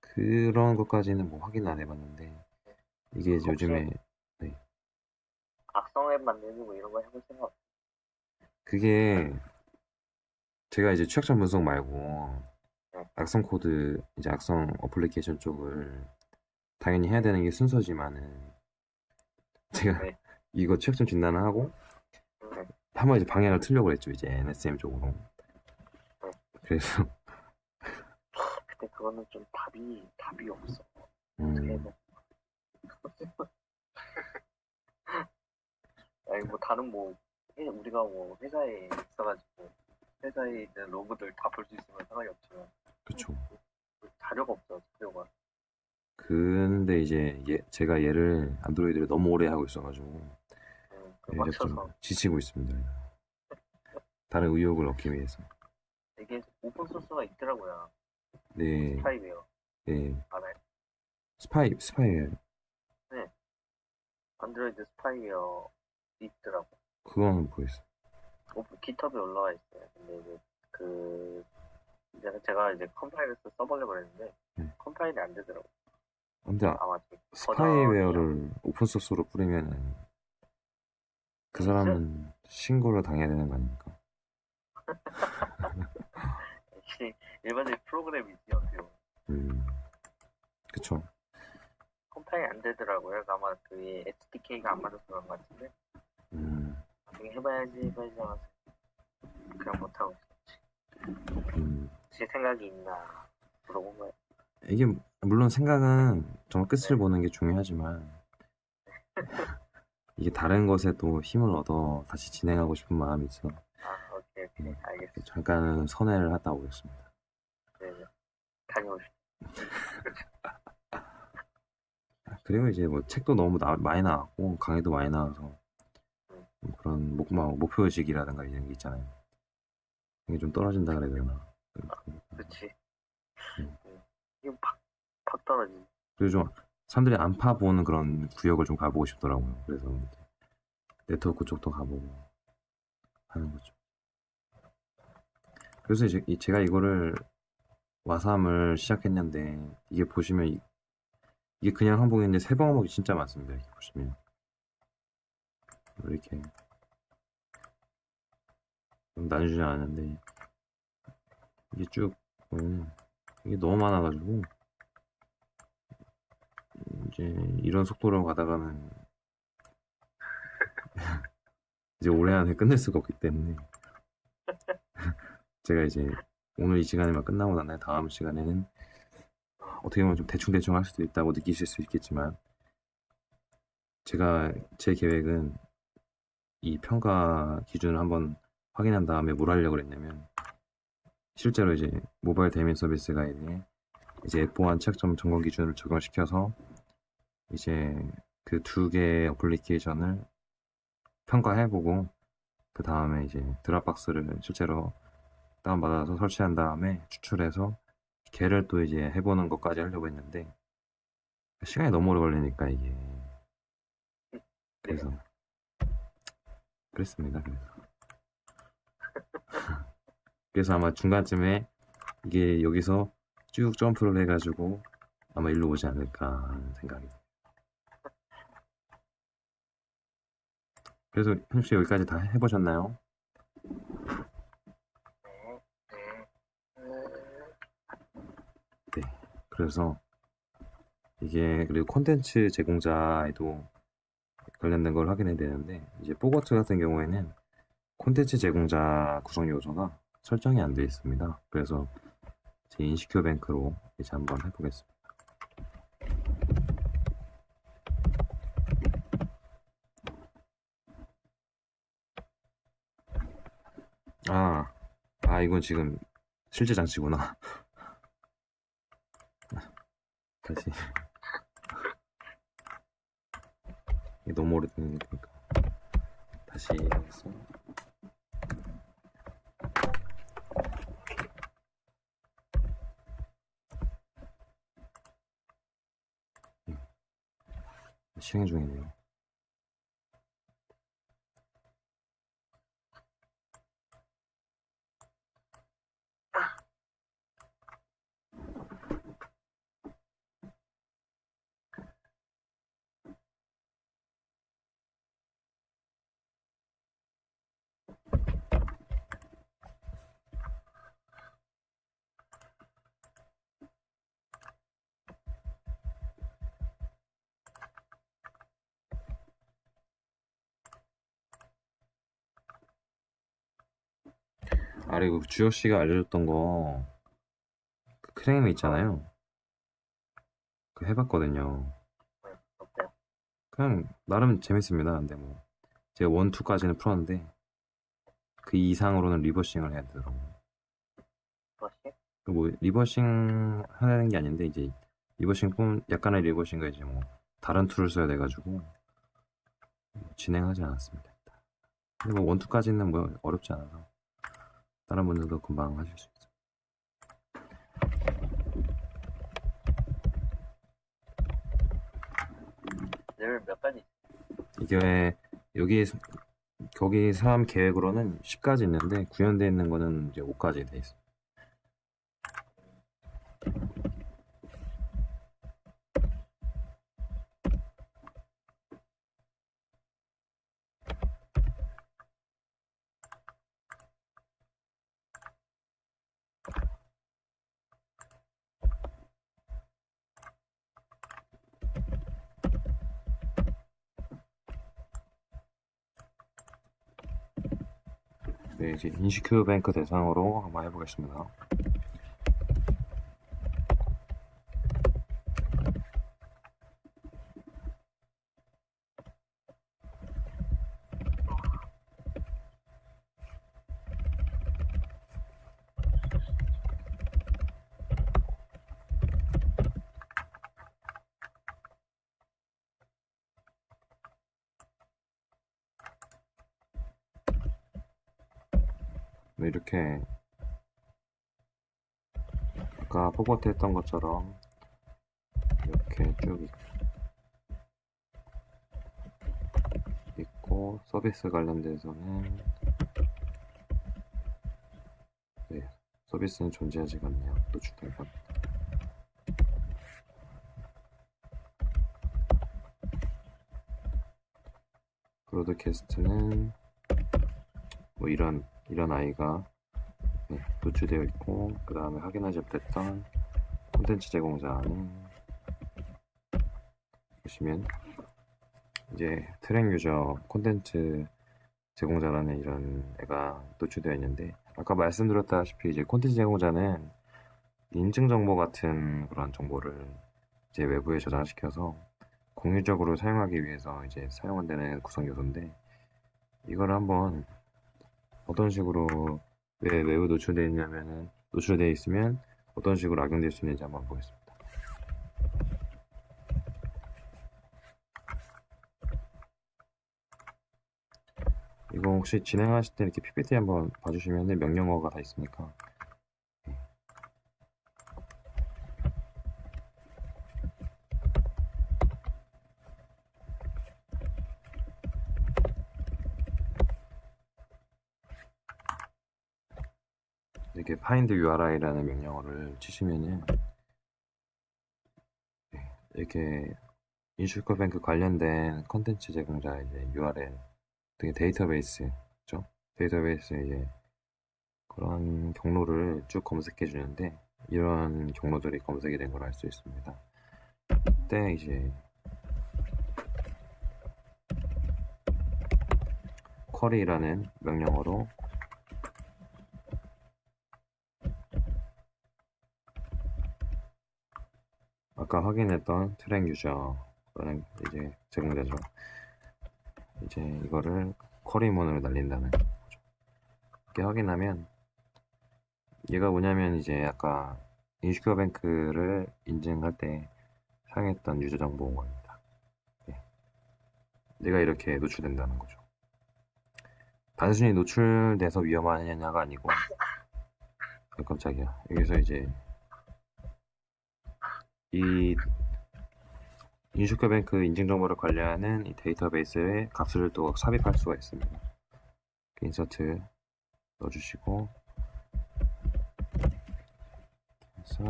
그런 것까지는 뭐 확인 안 해봤는데 이게 이제 요즘에
악성 앱 만들고 뭐 이런 거 해볼 생각 없어.
그게 제가 이제 취약점 분석 말고 악성 코드 이제 악성 어플리케이션 쪽을 당연히 해야 되는 게 순서지만은 제가
네.
이거 취약점 진단을 하고 한번 이제 방향을 틀려고 그랬죠, 이제 NSM 쪽으로. 그래서
근데 그거는 좀 답이 없어.
음,
아니 뭐 다른 뭐 우리가 뭐 회사에 있어가지고 회사에 있는 로그들 다 볼 수 있으면 상관이 없지만
그쵸.
자료가 없어 자료가.
근데 이제 제가 얘를 안드로이드를 너무 오래 하고 있어가지고
그
얘가 좀
맞춰서
지치고 있습니다. 다른 의욕을 얻기 위해서.
이게 오픈 소스가 있더라고요.
네,
스파이웨어
네.
알아요?
스파이웨어.
네. 안드로이드 스파이웨어 있더라고.
그거는 보였어요.
깃허브에 올라와 있어요. 근데 이제 제가 이제 컴파일해서 써보려고 했는데 컴파일이 안 되더라고.
근데
아마
스파이웨어를 오픈소스로 뿌리면은 그 사람은 신고를 당해야 되는 거 아닙니까?
역시 일반적인 프로그램이지 어떻게 보면.
그쵸.
컴파일이 안 되더라고요. 아마 그 SDK가 안 맞아서 그런 것 같은데 나중에 해봐야지 하면서 그냥 못하고 있었지. 제 생각이 있나 물어본 거예요.
이게 물론 생각은 정말 끝을 보는 게 중요하지만 이게 다른 것에 또 힘을 얻어 다시 진행하고 싶은 마음이 있어.
오케이 알겠습니다.
잠깐 선회를 하다 오겠습니다.
네, 다녀오십시오.
그리고 이제 뭐 책도 너무 많이 나왔고 강의도 많이 나와서 그런 목표의식이라든가 이런 게 있잖아요. 이게 좀 떨어진다 그래야 되나.
그렇지. 이거 팍 떨어지지.
그리고 좀 사람들이 안 파보는 그런 구역을 좀 가보고 싶더라고요. 그래서 네트워크 쪽도 가보고 하는 거죠. 그래서 이제 제가 이거를 와삼을 시작했는데 이게 보시면 이게 그냥 항복인데 세 방어목이 진짜 많습니다. 이렇게 보시면 이렇게 나누지 않았는데 이게 쭉 보면 이게 너무 많아가지고 이제 이런 속도로 가다가는 이제 올해 안에 끝낼 수가 없기 때문에 제가 이제 오늘 이 시간에만 끝나고 난 다음 시간에는 어떻게 보면 좀 대충 할 수도 있다고 느끼실 수 있겠지만 제 계획은 이 평가 기준을 한번 확인한 다음에 뭘 하려고 그랬냐면 실제로 이제 모바일 대면 서비스 가이드에 이제 F1 취약점 점검 기준을 적용시켜서 이제 그 두 개의 어플리케이션을 평가해보고 그 다음에 이제 드랍박스를 실제로 다운받아서 설치한 다음에 추출해서 걔를 또 이제 해보는 것까지 하려고 했는데 시간이 너무 오래 걸리니까 이게 그래서 그랬습니다. 그래서 아마 중간쯤에 이게 여기서 쭉 점프를 해가지고 아마 일로 오지 않을까 하는 생각이 듭니다. 그래서 현씨 여기까지 다 해보셨나요? 네. 그래서 이게 그리고 콘텐츠 제공자에도 관련된 걸 확인해야 되는데 이제 뽀거트 같은 경우에는 콘텐츠 제공자 구성 요소가 설정이 안 되어 있습니다. 그래서 제 인시큐어 뱅크로 이제 한번 해보겠습니다. 이건 지금 실제 장치구나. 다시. 이게 너무 오래되니까. 다시 하겠습니다. 실행 중이네요. 그리고 주혁 씨가 알려줬던 거, 그 크레임 있잖아요. 그 해봤거든요.
어때요?
그냥 나름 재밌습니다. 근데 뭐 제가 1, 2까지는 풀었는데 그 이상으로는 리버싱을 해야 되더라고요.
그것이?
뭐 리버싱 하는 게 아닌데 이제 리버싱뿐 약간의 리버싱과 이제 뭐 다른 툴을 써야 돼가지고 진행하지 않았습니다. 근데 뭐 1, 2까지는 뭐 어렵지 않아서 다른 분들도 금방 하실 수 있어요.
레벨 몇 가지?
이게 여기 거기 사람 계획으로는 10까지 있는데 구현되어 있는 거는 이제 5까지 돼 있어요. 네, 이제 인시큐 뱅크 대상으로 한번 해보겠습니다. 네, 이렇게 아까 포거트 했던 것처럼 이렇게 쭉 있고 있고, 서비스 관련돼서는 네, 서비스는 존재하지가 않네요. 노출된 건. 브로드캐스트는 뭐 이런 아이가 네, 노출되어 있고, 그 다음에 확인하지 못했던 콘텐츠 제공자는 보시면 이제 트랙 유저 콘텐츠 제공자라는 이런 애가 노출되어 있는데, 아까 말씀드렸다시피 이제 콘텐츠 제공자는 인증 정보 같은 그런 정보를 이제 외부에 저장시켜서 공유적으로 사용하기 위해서 이제 사용되는 구성 요소인데, 이걸 한번 어떤 식으로 왜 외부 노출되어 있냐면은, 노출되어 있으면 어떤 식으로 악용될 수 있는지 한번 보겠습니다. 이거 혹시 진행하실 때 이렇게 PPT 한번 봐주시면 명령어가 다 있으니까. 이렇게 find URI라는 명령어를 치시면은 이렇게 인슈커뱅크 관련된 컨텐츠 제공자 이제 URL 등의 데이터베이스죠. 데이터베이스에 이제 그런 경로를 쭉 검색해 주는데, 이런 경로들이 검색이 된 걸 알 수 있습니다. 그때 이제 쿼리라는 명령어로 아까 확인했던 트랙 유저라는 이제 제공자죠. 이제 이거를 쿼리문으로 날린다는 거죠. 이렇게 확인하면 얘가 뭐냐면 이제 아까 인슈커뱅크를 인증할 때 사용했던 유저 정보입니다. 얘가 이렇게 노출된다는 거죠. 단순히 노출돼서 위험하냐가 아니고, 깜짝이야. 여기서 이제 이 인슈커뱅크 인증 정보를 관리하는 이 데이터베이스에 값을 또 삽입할 수가 있습니다. 인서트 넣어주시고, 그래서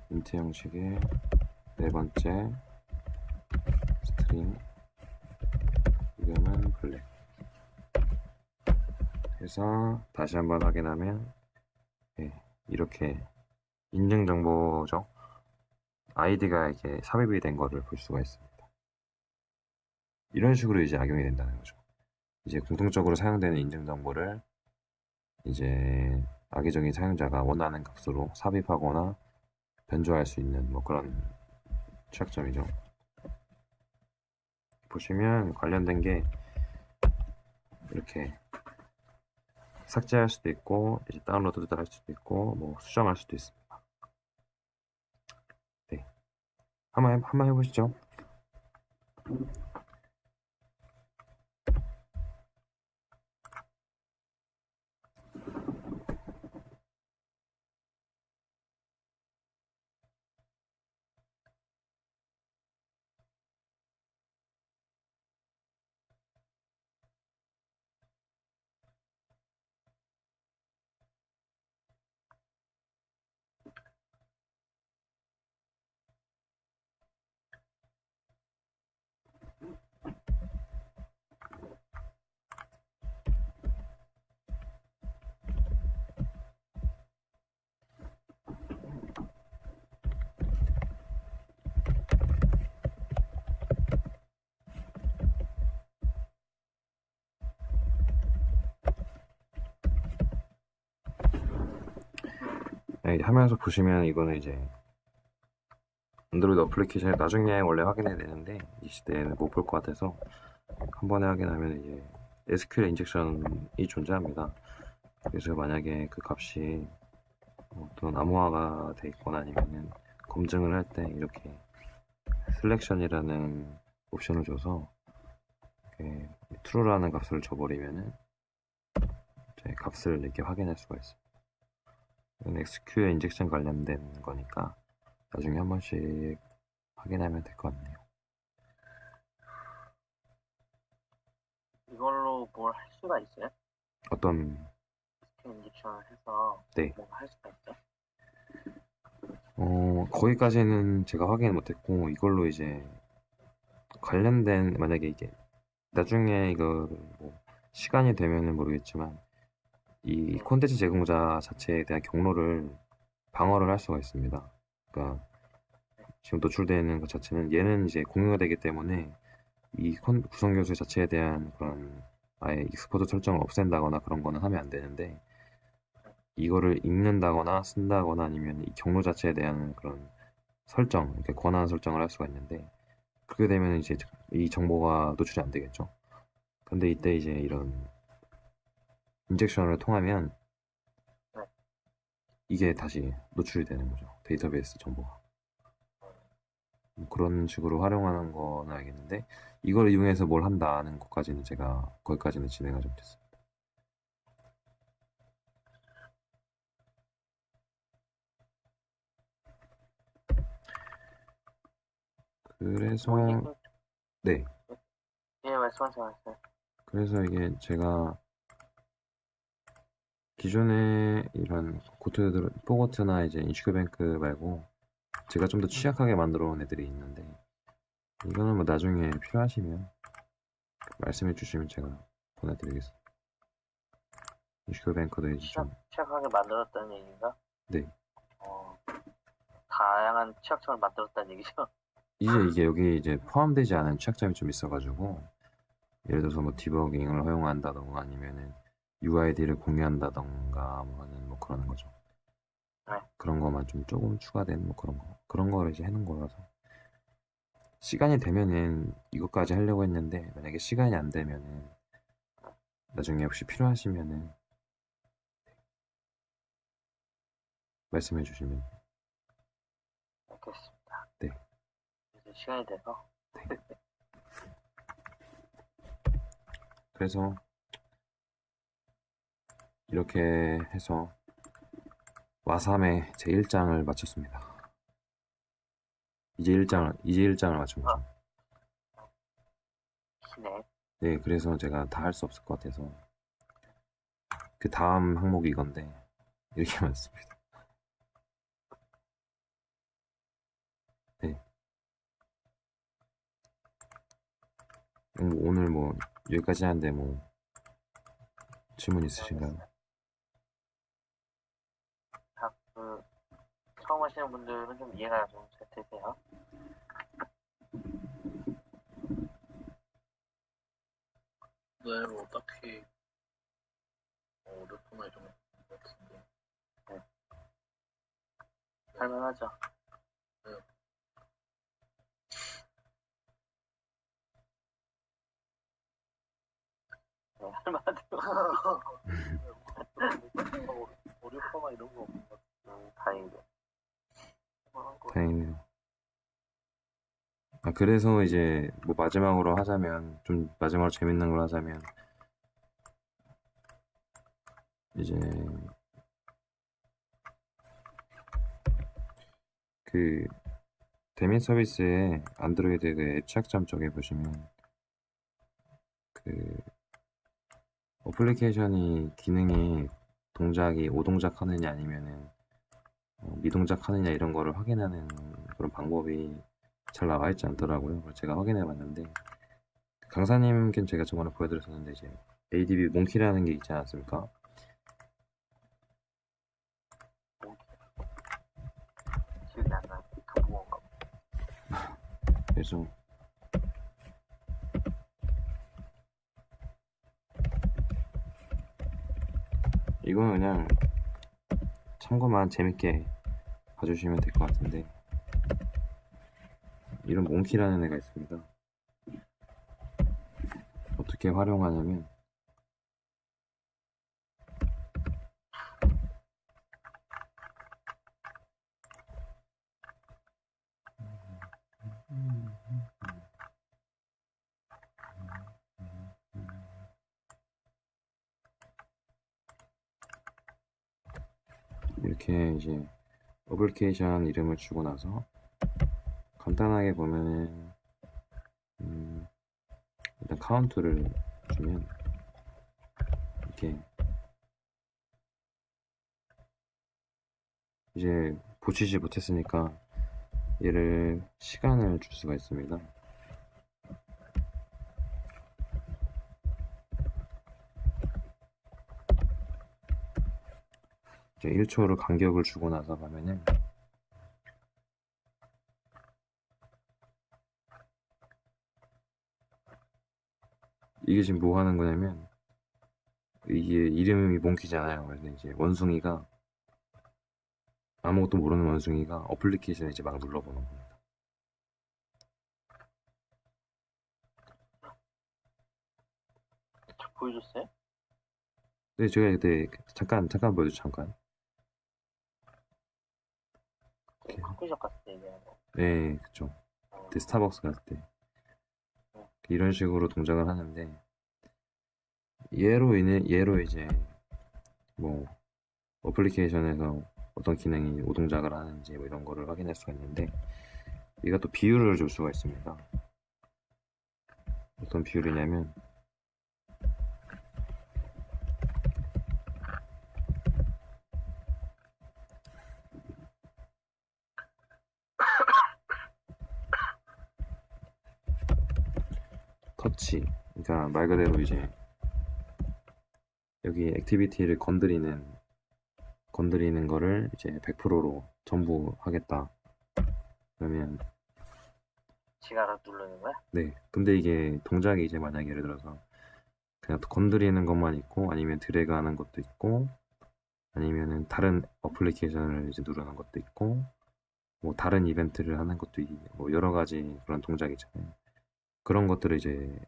인트 형식의 네 번째 스트링 이름은 블랙 해서 다시 한번 확인하면 이렇게 인증 정보죠. 아이디가 이렇게 삽입이 된 거를 볼 수가 있습니다. 이런 식으로 이제 악용이 된다는 거죠. 이제 공통적으로 사용되는 인증 정보를 이제 악의적인 사용자가 원하는 값으로 삽입하거나 변조할 수 있는 뭐 그런 취약점이죠. 보시면 관련된 게 이렇게 삭제할 수도 있고, 이제 다운로드도 할 수도 있고, 뭐 수정할 수도 있습니다. 네, 한번 해보시죠. 네, 하면서 보시면 이거는 이제 안드로이드 어플리케이션에 나중에 원래 확인해야 되는데 이 시대에는 못 볼 것 같아서 한 번에 확인하면 이제 SQL 인젝션이 존재합니다. 그래서 만약에 그 값이 어떤 암호화가 돼 있거나 아니면은 검증을 할 때 이렇게 셀렉션이라는 옵션을 줘서 이렇게 true라는 값을 줘버리면은 이제 값을 이렇게 확인할 수가 있어요. 이건 SQL 인젝션 관련된 거니까 나중에 한 번씩 확인하면 될 것 같네요.
이걸로 뭘 할 수가 있어요?
어떤
스캔 인젝션을 해서
네.
뭔가 할 수가 있죠?
거기까지는 제가 확인을 못했고 이걸로 이제 관련된 만약에 이게 나중에 이거 뭐 시간이 되면은 모르겠지만 이 콘텐츠 제공자 자체에 대한 경로를 방어를 할 수가 있습니다. 그러니까 지금 노출되어 있는 것 자체는 얘는 이제 공유가 되기 때문에 이 구성 교수 자체에 대한 그런 아예 익스포트 설정을 없앤다거나 그런 거는 하면 안 되는데 이거를 읽는다거나 쓴다거나 아니면 이 경로 자체에 대한 그런 설정, 이렇게 권한 설정을 할 수가 있는데 그렇게 되면 이제 이 정보가 노출이 안 되겠죠. 근데 이때 이제 이런 인젝션을 통하면 이게 다시 노출이 되는 거죠. 데이터베이스 정보가. 뭐 그런 식으로 활용하는 거는 알겠는데 이걸 이용해서 뭘 한다는 것까지는 제가 거기까지는 진행하지 못했어요. 그래서 네.
예, 말씀하세요.
그래서 이게 제가 기존에 이런 포고트나 이제 인슈큐뱅크 말고 제가 좀 더 취약하게 만들어 온 애들이 있는데 이거는 뭐 나중에 필요하시면 말씀해 주시면 제가 보내드리겠습니다. 인슈큐뱅크도 이제 좀
취약하게 만들었다는 얘기가?
네.
다양한 취약점을 만들었다는 얘기죠?
이게 여기 이제 포함되지 않은 취약점이 좀 있어가지고 예를 들어서 뭐 디버깅을 허용한다던가 아니면은 UID를 공유한다던가 뭐 하는 뭐 그러는 거죠.
네.
그런 거만 좀 조금 추가된 뭐 그런 거를 이제 해놓은 거라서 시간이 되면은 이것까지 하려고 했는데 만약에 시간이 안 되면은 나중에 혹시 필요하시면은 말씀해 주시면
알겠습니다.
네.
이제 시간이 돼서.
그래서 이렇게 해서 와삼의 제 1장을 마쳤습니다. 이제 1장을 마친 거죠.
기네.
네, 그래서 제가 다 할 수 없을 것 같아서 그 다음 항목이 이건데 이렇게 많습니다. 네. 오늘 뭐 여기까지 하는데 뭐 질문 있으신가요?
처음 하시는 분들은 좀 이해가 좀 잘 되세요?
네, 뭐 딱히 어렵거나 이런 거 같은데.
할만하죠? 네, 할만하죠.
어렵거나 이런 거 없는 것
다행이죠.
다행이네요. 그래서 이제 뭐 마지막으로 재밌는 걸 하자면 이제 그 대면 서비스의 안드로이드 그 앱 취약점 쪽에 보시면 그 어플리케이션이 기능이 동작이 오동작 하느냐 아니면은 미동작 하느냐 이런 거를 확인하는 그런 방법이 잘 나와 있지 않더라고요. 그래서 제가 확인해 봤는데 강사님께 제가 저번에 보여드렸었는데 이제 ADB 몽키라는 게 있지 않았습니까?
기억이 안 나요. 금붕어인가 봐.
그래서 이거는 그냥 참고만 재밌게 봐주시면 될 것 같은데 이런 몽키라는 애가 있습니다. 어떻게 활용하냐면 이렇게 이제 어플리케이션 이름을 주고 나서 간단하게 보면은 일단 카운트를 보시면 이렇게 이제 보시지 못했으니까 얘를 시간을 줄 수가 있습니다. 이제 1초를 간격을 주고 나서 가면은 이게 지금 뭐 하는 거냐면 이게 이름이 몽키잖아요. 그래서 이제 원숭이가 아무것도 모르는 원숭이가 어플리케이션을 이제 막 눌러보는 겁니다.
보여줬어요?
네, 제가 그때 잠깐 보여줘 잠깐.
커피숍 갔을 때 얘기하는 거.
네, 그쵸. 그때 스타벅스 갔을 때 이런 식으로 동작을 하는데 얘로 이제 뭐 어플리케이션에서 어떤 기능이 오동작을 하는지 뭐 이런 거를 확인할 수가 있는데 얘가 또 비율을 줄 수가 있습니다. 어떤 비율이냐면 터치, 그러니까 말 그대로 이제 여기 액티비티를 건드리는 거를 이제 100%로 전부 하겠다. 그러면
지가 알아 누르는 거야?
네. 근데 이게 동작이 이제 만약에 예를 들어서 그냥 건드리는 것만 있고 아니면 드래그 하는 것도 있고 아니면은 다른 어플리케이션을 이제 누르는 것도 있고 뭐 다른 이벤트를 하는 것도 뭐 여러 가지 그런 동작이 있잖아요. 그런 것들을 이제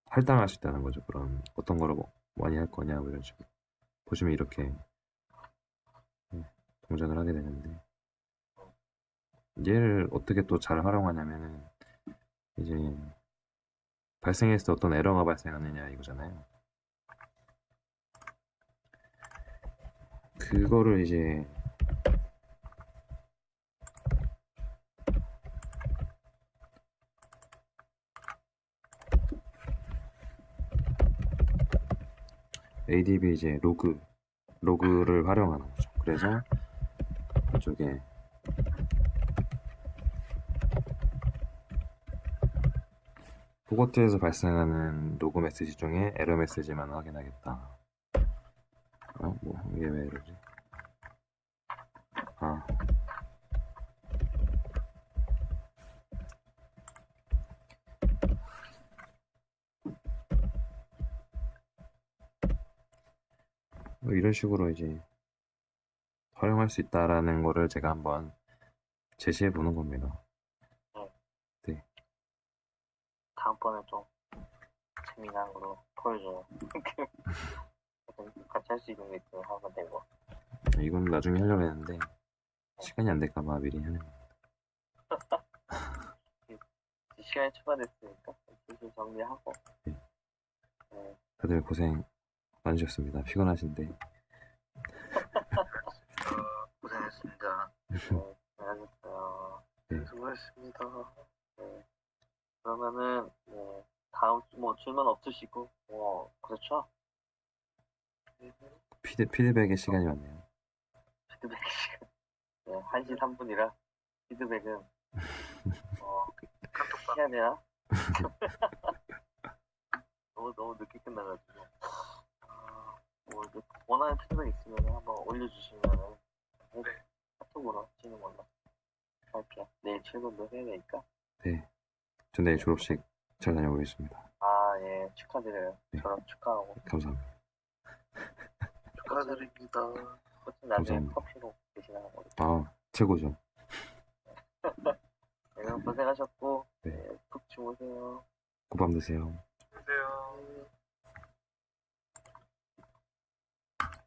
할당할 수 있다는 거죠. 그런 어떤 거를 뭐 많이 할 거냐 뭐 이런 식으로 보시면 이렇게 동작을 하게 되는데 얘를 어떻게 또 잘 활용하냐면은 이제 발생했을 때 어떤 에러가 발생하느냐 이거잖아요. 그거를 이제 ADB 이제 로그를 활용하는 거죠. 그래서 이쪽에 포거트에서 발생하는 로그 메시지 중에 에러 메시지만 확인하겠다. 뭐 이게 왜 이러지? 뭐 이런 식으로 이제 활용할 수 있다라는 거를 제가 한번 제시해 보는 겁니다.
다음번에 좀 재미난 거로 보여줘요. 같이 할 수 있는 게 있으면 하면 되고.
이건 나중에 하려고 했는데 시간이 안 될까봐 미리 하는 거예요.
시간이 초과됐으니까 슬슬 정리하고.
네. 다들 고생 많으셨습니다. 피곤하신데.
고생했습니다.
잘하셨어요.
네.
수고하셨습니다. 네. 그러면은 다음 뭐 질문 없으시고 그렇죠?
피드백의 시간이 왔네요.
피드백 시간. 네, 1시 3분이라 피드백은 해야 되나? 너무 늦게 끝나가지고 뭐 원하는 피드백 있으면 한번 올려주시면은 카톡으로 치는 걸로 할게요. 내일 출근도 해야 되니까.
네. 전 내일 졸업식 잘 다녀오겠습니다.
예, 축하드려요.
네.
졸업 축하하고.
감사합니다.
축하드립니다.
혹시 나중에
감사합니다.
커피로 드시나요? 뭐.
최고죠.
네, 고생하셨고
네.
푹 주무세요.
굿밤 되세요.
안녕하세요.